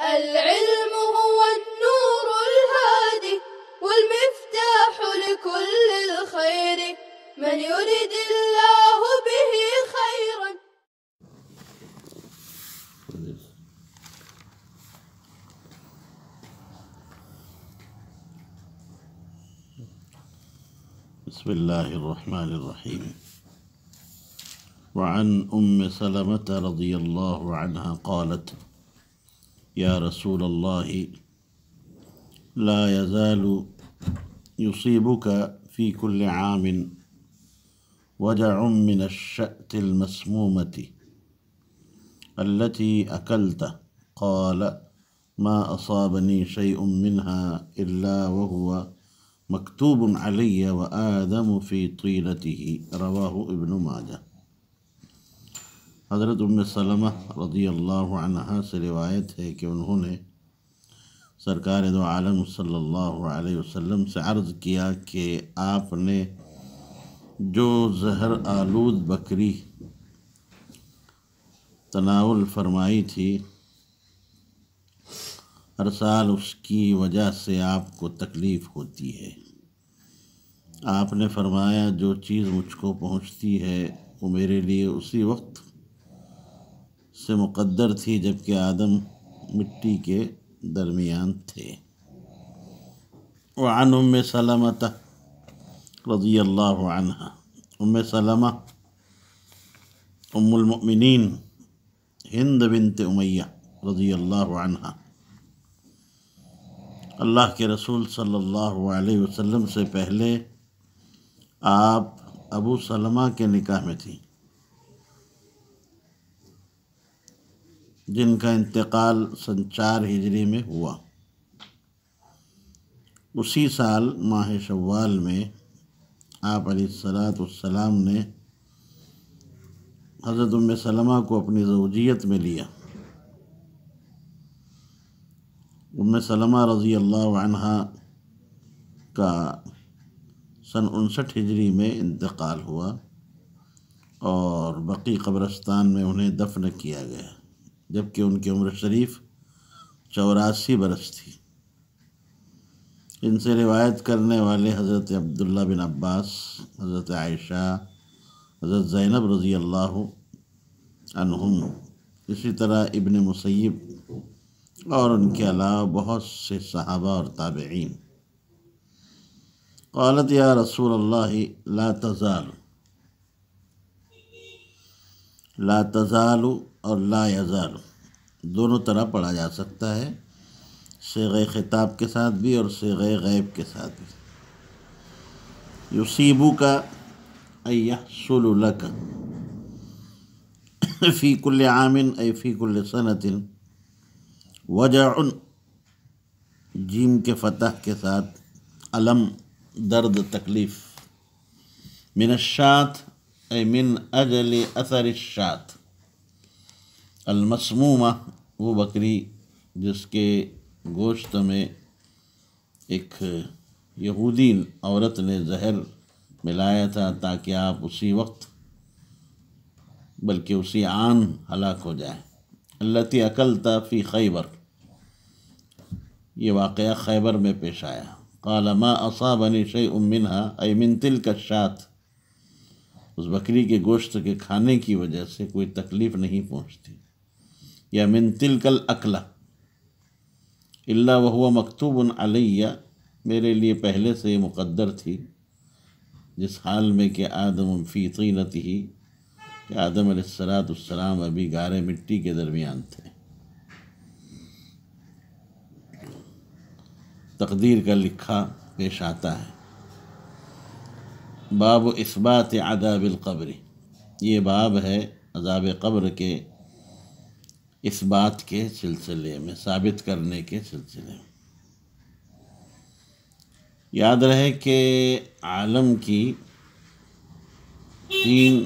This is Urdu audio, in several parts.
العلم هو النور الهادي والمفتاح لكل الخير من يرد الله به خيرا. بسم الله الرحمن الرحيم. وعن سلمة رضي الله عنها قالت: يا رسول الله، لا يزال يصيبك في كل عام وجع من الشأت المسمومة التي أكلت. قال: ما أصابني شيء منها إلا وهو مكتوب علی و آدم فی طینتہ. رواہ ابن ماجہ. حضرت سلمہ رضی اللہ عنہا سے روایت ہے کہ انہوں نے سرکار دو عالم صلی اللہ علیہ وسلم سے عرض کیا کہ آپ نے جو زہر آلود بکری تناول فرمائی تھی، ہر سال اس کی وجہ سے آپ کو تکلیف ہوتی ہے۔ آپ نے فرمایا: جو چیز مجھ کو پہنچتی ہے وہ میرے لیے اسی وقت سے مقدر تھی جبکہ آدم مٹی کے درمیان تھے۔ وعن سلمة رضی اللہ عنہا، سلمہ المؤمنین ہند بنت امیہ رضی اللہ عنہا اللہ کے رسول صلی اللہ علیہ وسلم سے پہلے آپ ابو سلمہ کے نکاح میں تھی، جن کا انتقال سن 4 ہجری میں ہوا۔ اسی سال ماہ شوال میں آپ علیہ السلام نے حضرت سلمہ کو اپنی زوجیت میں لیا۔ سلمہ رضی اللہ عنہا کا سن 59 ہجری میں انتقال ہوا اور بقی قبرستان میں انہیں دفن کیا گیا، جبکہ ان کی عمر شریف 84 برس تھی۔ ان سے روایت کرنے والے حضرت عبداللہ بن عباس، حضرت عائشہ، حضرت زینب رضی اللہ عنہم، اسی طرح ابن مسیب اور ان کے علاوہ بہت سے صحابہ اور تابعین۔ قالت: یا رسول اللہ، لا تزال اور لا یزال دونوں طرح پڑھا جا سکتا ہے، صیغہ خطاب کے ساتھ بھی اور صیغہ غیب کے ساتھ بھی۔ یصیبک ای یحصل لک فی کل عام ای فی کل سنۃ، وجع جیم کے فتح کے ساتھ، علم درد تکلیف، من الشاة ای من اجل اثر الشاة، المسمومہ وہ بکری جس کے گوشت میں ایک یہودی عورت نے زہر ملایا تھا تاکہ آپ اسی وقت بلکہ اسی آن ہلاک ہو جائیں۔ التی اکلت فی خیبر، یہ واقعہ خیبر میں پیش آیا۔ قال: ما اصابنی شیء منها ای من تلک الشاة، اس بکری کے گوشت کے کھانے کی وجہ سے کوئی تکلیف نہیں پہنچتی، یا من تلک الاکلہ الا وهو مکتوب علی، میرے لیے پہلے سے یہ مقدر تھی، جس حال میں کہ آدم فی طینتہ، کہ آدم علیہ السلام ابھی گارے مٹی کے درمیان تھے۔ تقدیر کا لکھا پیش آتا ہے۔ باب اثبات عذاب القبر، یہ باب ہے عذاب قبر کے اثبات کے سلسلے میں، ثابت کرنے کے سلسلے میں۔ یاد رہے کہ عالم کی 3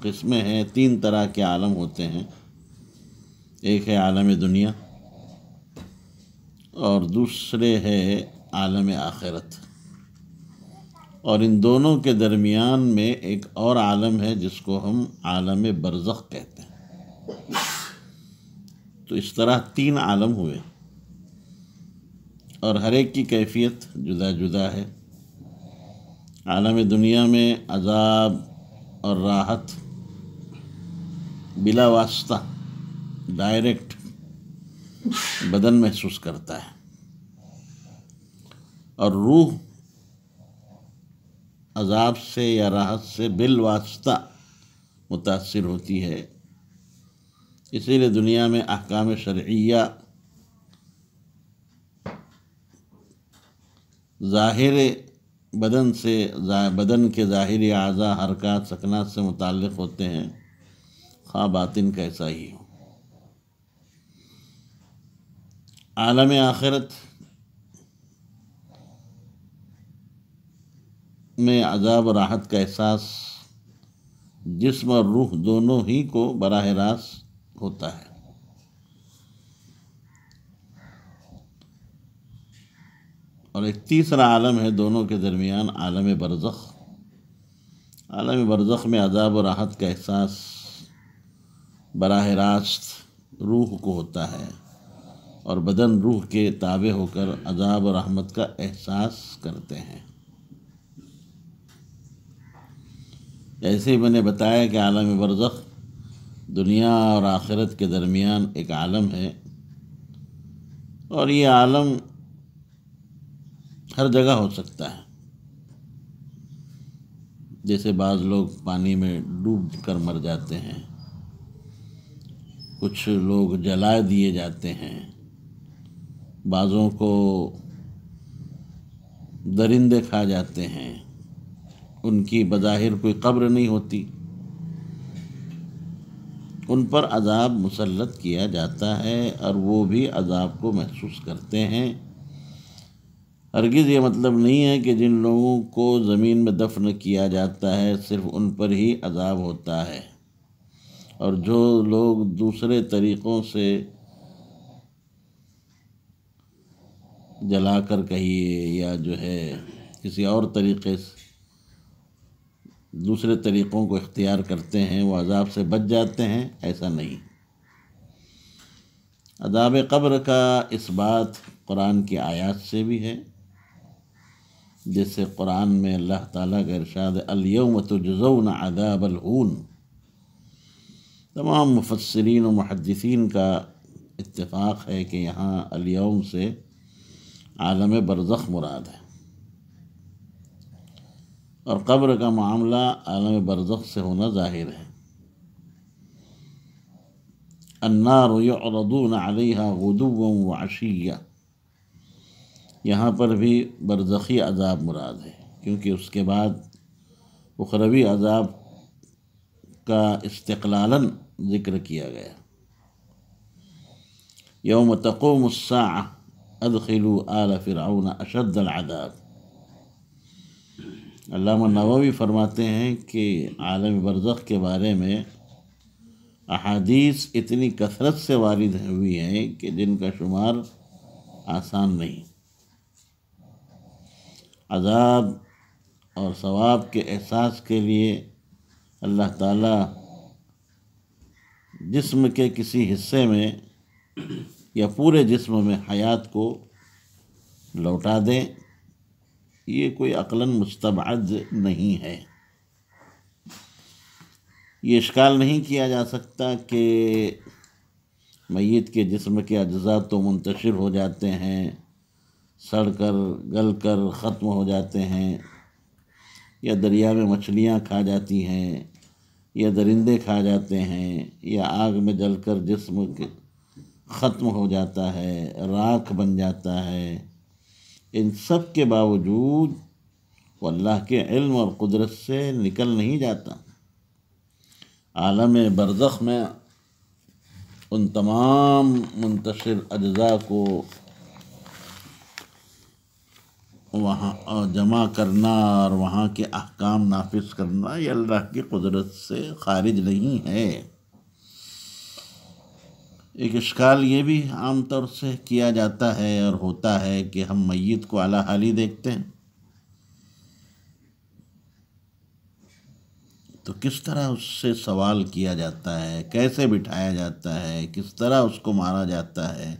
قسمیں ہیں، 3 طرح کے عالم ہوتے ہیں۔ ایک ہے عالم دنیا اور دوسرے ہے عالم آخرت، اور ان دونوں کے درمیان میں ایک اور عالم ہے جس کو ہم عالم برزخ کہتے ہیں۔ تو اس طرح 3 عالم ہوئے، اور ہر ایک کی کیفیت جدا جدا ہے۔ عالم دنیا میں عذاب اور راحت بلا واسطہ ڈائریکٹ بدن محسوس کرتا ہے، اور روح عذاب سے یا راحت سے بالواسطہ متاثر ہوتی ہے۔ اسی لیے دنیا میں احکام شرعیہ ظاہر بدن کے ظاہری اعضاء حرکات سکنات سے متعلق ہوتے ہیں، خواہ باطن کیسا ہی ہو۔ عالم آخرت میں عذاب و راحت کا احساس جسم اور روح دونوں ہی کو براہ راست ہوتا ہے۔ اور ایک تیسرا عالم ہے دونوں کے درمیان، عالم برزخ۔ عالم برزخ میں عذاب و راحت کا احساس براہ راست روح کو ہوتا ہے، اور بدن روح کے تابع ہو کر عذاب و رحمت کا احساس کرتے ہیں۔ ایسے ہی میں نے بتایا کہ عالم برزخ دنیا اور آخرت کے درمیان ایک عالم ہے، اور یہ عالم ہر جگہ ہو سکتا ہے۔ جیسے بعض لوگ پانی میں ڈوب کر مر جاتے ہیں، کچھ لوگ جلا دیے جاتے ہیں، بعضوں کو درندے کھا جاتے ہیں، ان کی بظاہر کوئی قبر نہیں ہوتی، ان پر عذاب مسلط کیا جاتا ہے، اور وہ بھی عذاب کو محسوس کرتے ہیں۔ ہرگز یہ مطلب نہیں ہے کہ جن لوگوں کو زمین میں دفن کیا جاتا ہے صرف ان پر ہی عذاب ہوتا ہے، اور جو لوگ دوسرے طریقوں سے جلا کر کہیے یا جو ہے کسی اور طریقے سے دوسرے طریقوں کو اختیار کرتے ہیں، وہ عذاب سے بچ جاتے ہیں، ایسا نہیں۔ عذاب قبر کا اس بات قرآن کی آیات سے بھی ہے، جیسے قرآن میں اللہ تعالیٰ کا ارشاد ہے الیوم تجزون عذاب الہون۔ تمام مفسرین و محدثین کا اتفاق ہے کہ یہاں الیوم سے عالم برزخ مراد ہے، اور قبر کا معاملہ عالم برزخ سے ہونا ظاہر ہے۔ النار یعرضون علیہا غدوا وعشیا، یہاں پر بھی برزخی عذاب مراد ہے، کیونکہ اس کے بعد اخروی عذاب کا استقلالاً ذکر کیا گیا۔ یوم تقوم الساعہ ادخلوا آل فرعون اشد العذاب۔ علامہ نووی فرماتے ہیں کہ عالم برزخ کے بارے میں احادیث اتنی کثرت سے وارد ہوئی ہیں کہ جن کا شمار آسان نہیں۔ عذاب اور ثواب کے احساس کے لیے اللہ تعالیٰ جسم کے کسی حصے میں یا پورے جسم میں حیات کو لوٹا دیں، یہ کوئی عقلاً مستبعد نہیں ہے۔ یہ اشکال نہیں کیا جا سکتا کہ میت کے جسم کے اجزاء تو منتشر ہو جاتے ہیں، سڑ کر گل کر ختم ہو جاتے ہیں، یا دریا میں مچھلیاں کھا جاتی ہیں، یا درندے کھا جاتے ہیں، یا آگ میں جل کر جسم ختم ہو جاتا ہے، راکھ بن جاتا ہے۔ ان سب کے باوجود وہ اللہ کے علم اور قدرت سے نکل نہیں جاتا۔ عالم برزخ میں ان تمام منتشر اجزاء کو وہاں جمع کرنا اور وہاں کے احکام نافذ کرنا یہ اللہ کی قدرت سے خارج نہیں ہے۔ ایک اشکال یہ بھی عام طور سے کیا جاتا ہے اور ہوتا ہے کہ ہم میت کو اعلیٰ حالی دیکھتے ہیں، تو کس طرح اس سے سوال کیا جاتا ہے، کیسے بٹھایا جاتا ہے، کس طرح اس کو مارا جاتا ہے،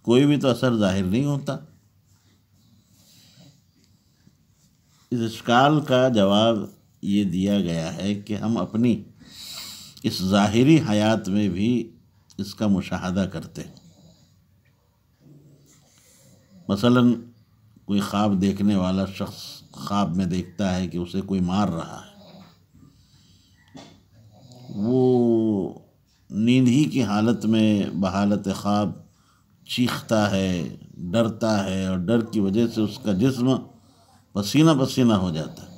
کوئی بھی تو اثر ظاہر نہیں ہوتا۔ اس اشکال کا جواب یہ دیا گیا ہے کہ ہم اپنی اس ظاہری حیات میں بھی اس کا مشاہدہ کرتے ہیں۔ مثلاً کوئی خواب دیکھنے والا شخص خواب میں دیکھتا ہے کہ اسے کوئی مار رہا ہے، وہ نیند ہی کی حالت میں بحالت خواب چیختا ہے، ڈرتا ہے، اور ڈر کی وجہ سے اس کا جسم پسینہ پسینہ ہو جاتا ہے،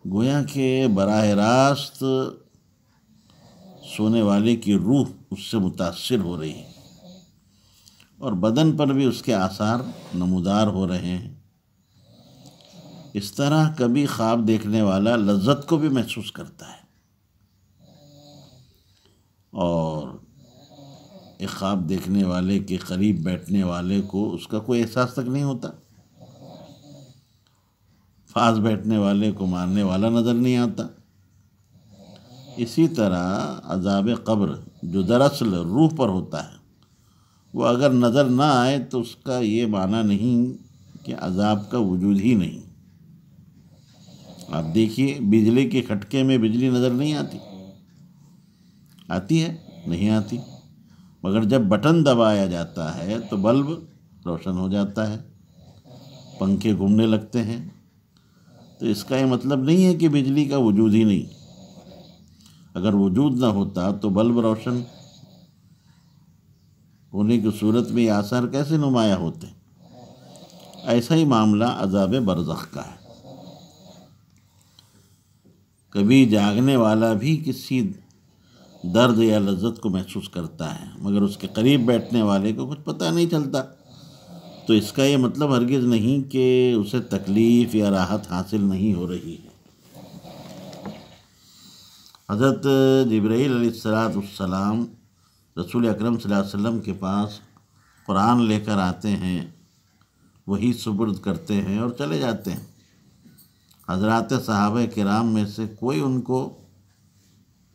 گویا کہ براہ راست سونے والے کی روح اس سے متاثر ہو رہی ہے، اور بدن پر بھی اس کے آثار نمودار ہو رہے ہیں۔ اس طرح کبھی خواب دیکھنے والا لذت کو بھی محسوس کرتا ہے، اور ایک خواب دیکھنے والے کے قریب بیٹھنے والے کو اس کا کوئی احساس تک نہیں ہوتا، پاس بیٹھنے والے کو مارنے والا نظر نہیں آتا۔ اسی طرح عذاب قبر جو دراصل روح پر ہوتا ہے، وہ اگر نظر نہ آئے تو اس کا یہ معنی نہیں کہ عذاب کا وجود ہی نہیں۔ آپ دیکھیے بجلی کے کھٹکے میں بجلی نظر نہیں آتی، آتی ہے؟ نہیں آتی، مگر جب بٹن دبایا جاتا ہے تو بلب روشن ہو جاتا ہے، پنکھے گھومنے لگتے ہیں۔ تو اس کا یہ مطلب نہیں ہے کہ بجلی کا وجود ہی نہیں، اگر وجود نہ ہوتا تو بلب روشن ہونے کی صورت میں یہ آثار کیسے نمایاں ہوتے؟ ایسا ہی معاملہ عذاب برزخ کا ہے۔ کبھی جاگنے والا بھی کسی درد یا لذت کو محسوس کرتا ہے، مگر اس کے قریب بیٹھنے والے کو کچھ پتہ نہیں چلتا، تو اس کا یہ مطلب ہرگز نہیں کہ اسے تکلیف یا راحت حاصل نہیں ہو رہی ہے۔ حضرت جبرائیل علیہ السلام رسول اکرم صلی اللہ علیہ وسلم کے پاس قرآن لے کر آتے ہیں، وہی سپرد کرتے ہیں اور چلے جاتے ہیں۔ حضرات صحابہ کرام میں سے کوئی ان کو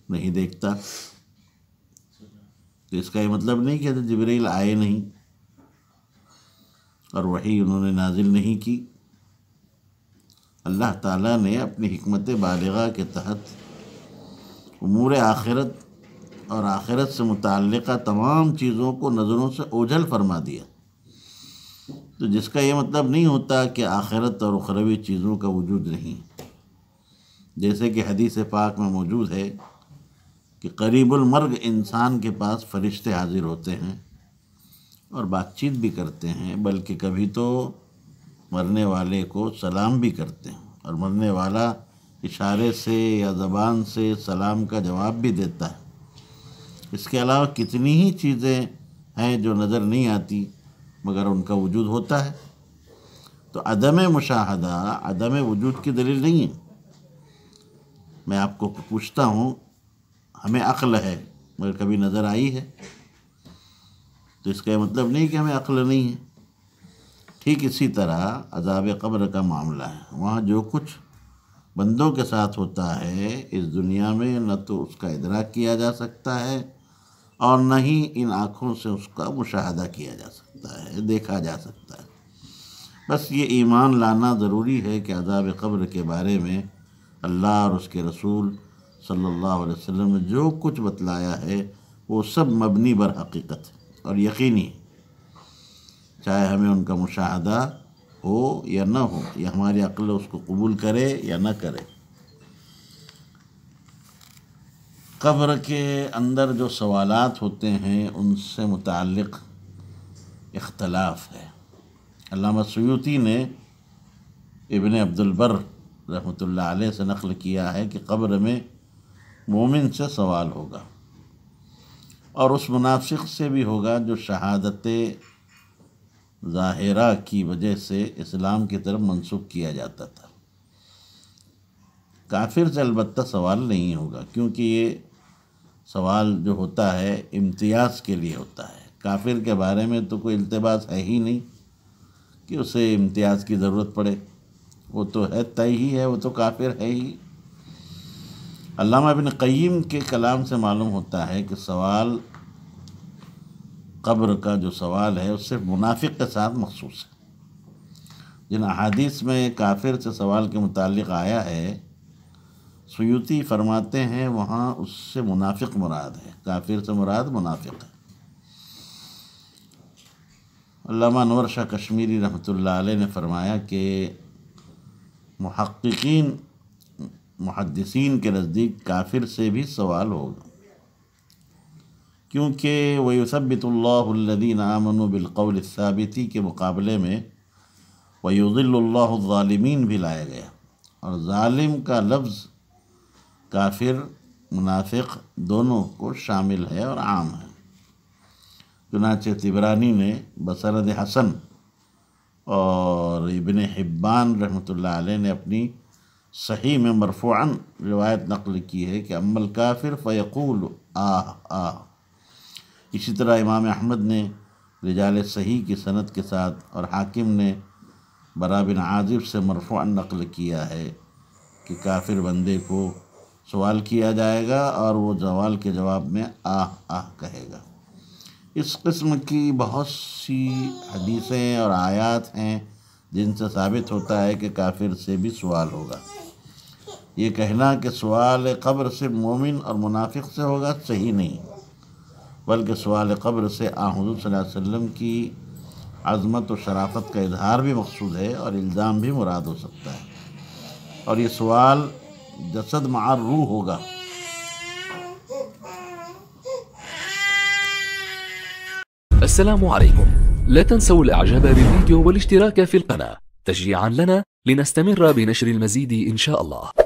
نہیں دیکھتا، تو اس کا یہ مطلب نہیں کہ حضرت جبرائیل آئے نہیں اور وحی انہوں نے نازل نہیں کی۔ اللہ تعالیٰ نے اپنی حکمت بالغہ کے تحت امور آخرت اور آخرت سے متعلقہ تمام چیزوں کو نظروں سے اوجھل فرما دیا، تو جس کا یہ مطلب نہیں ہوتا کہ آخرت اور اخروی چیزوں کا وجود نہیں۔ جیسے کہ حدیث پاک میں موجود ہے کہ قریب المرگ انسان کے پاس فرشتے حاضر ہوتے ہیں اور بات چیت بھی کرتے ہیں، بلکہ کبھی تو مرنے والے کو سلام بھی کرتے ہیں، اور مرنے والا اشارے سے یا زبان سے سلام کا جواب بھی دیتا ہے۔ اس کے علاوہ کتنی ہی چیزیں ہیں جو نظر نہیں آتی مگر ان کا وجود ہوتا ہے۔ تو عدم مشاہدہ عدم وجود کی دلیل نہیں ہے۔ میں آپ کو پوچھتا ہوں، ہمیں عقل ہے مگر کبھی نظر آئی ہے؟ تو اس کا یہ مطلب نہیں کہ ہمیں عقل نہیں ہے۔ ٹھیک اسی طرح عذاب قبر کا معاملہ ہے، وہاں جو کچھ بندوں کے ساتھ ہوتا ہے اس دنیا میں نہ تو اس کا ادراک کیا جا سکتا ہے اور نہ ہی ان آنکھوں سے اس کا مشاہدہ کیا جا سکتا ہے، دیکھا جا سکتا ہے۔ بس یہ ایمان لانا ضروری ہے کہ عذاب قبر کے بارے میں اللہ اور اس کے رسول صلی اللہ علیہ وسلم نے جو کچھ بتلایا ہے وہ سب مبنی بر حقیقت اور یقینی ہے، چاہے ہمیں ان کا مشاہدہ ہو یا نہ ہو، یا ہماری عقل اس کو قبول کرے یا نہ کرے۔ قبر کے اندر جو سوالات ہوتے ہیں ان سے متعلق اختلاف ہے۔ علامہ سیوطی نے ابن عبد البر رحمۃ اللہ علیہ سے نقل کیا ہے کہ قبر میں مومن سے سوال ہوگا، اور اس منافق سے بھی ہوگا جو شہادت ظاہرہ کی وجہ سے اسلام کی طرف منسوخ کیا جاتا تھا۔ کافر سے البتہ سوال نہیں ہوگا، کیونکہ یہ سوال جو ہوتا ہے امتیاز کے لیے ہوتا ہے۔ کافر کے بارے میں تو کوئی التباس ہے ہی نہیں کہ اسے امتیاز کی ضرورت پڑے، وہ تو ہے طے ہی ہے، وہ تو کافر ہے ہی۔ علامہ ابن قیم کے کلام سے معلوم ہوتا ہے کہ سوال قبر کا جو سوال ہے اس صرف منافق کے ساتھ مخصوص ہے۔ جن احادیث میں کافر سے سوال کے متعلق آیا ہے، سیوطی فرماتے ہیں وہاں اس سے منافق مراد ہے، کافر سے مراد منافق ہے۔ علامہ انور شاہ کشمیری رحمۃ اللہ علیہ نے فرمایا کہ محققین محدثین کے نزدیک کافر سے بھی سوال ہوگا، کیونکہ وَيُثَبِّتُ اللَّهُ الَّذِينَ آمَنُوا بِالْقَوْلِ الثَّابِتِ کے مقابلے میں وَيُضِلُّ اللَّهُ الظَّالِمِينَ بھی لایا گیا، اور ظالم کا لفظ کافر منافق دونوں کو شامل ہے اور عام ہے۔ چنانچہ طبرانی نے بسند حسن اور ابن حبان رحمۃ اللہ علیہ نے اپنی صحیح میں مرفوعاً روایت نقل کی ہے کہ اما الکافر فیقول آہ آہ۔ اسی طرح امام احمد نے رجال صحیح کی سند کے ساتھ اور حاکم نے برا بن عازب سے مرفوعاً نقل کیا ہے کہ کافر بندے کو سوال کیا جائے گا اور وہ سوال کے جواب میں آہ آہ کہے گا۔ اس قسم کی بہت سی حدیثیں اور آیات ہیں جن سے ثابت ہوتا ہے کہ کافر سے بھی سوال ہوگا۔ یہ کہنا کہ سوال قبر صرف مومن اور منافق سے ہوگا صحیح نہیں، بلکہ سوال قبر سے حضور صلی اللہ علیہ وسلم کی عظمت و شرافت کا اظہار بھی مقصود ہے اور الزام بھی مراد ہو سکتا ہے، اور یہ سوال جسد مع روح ہوگا۔ السلام عليكم، لا تنسوا الاعجاب بالفيديو والاشتراك في القناة تشجيعا لنا لنستمر بنشر المزيد إن شاء الله.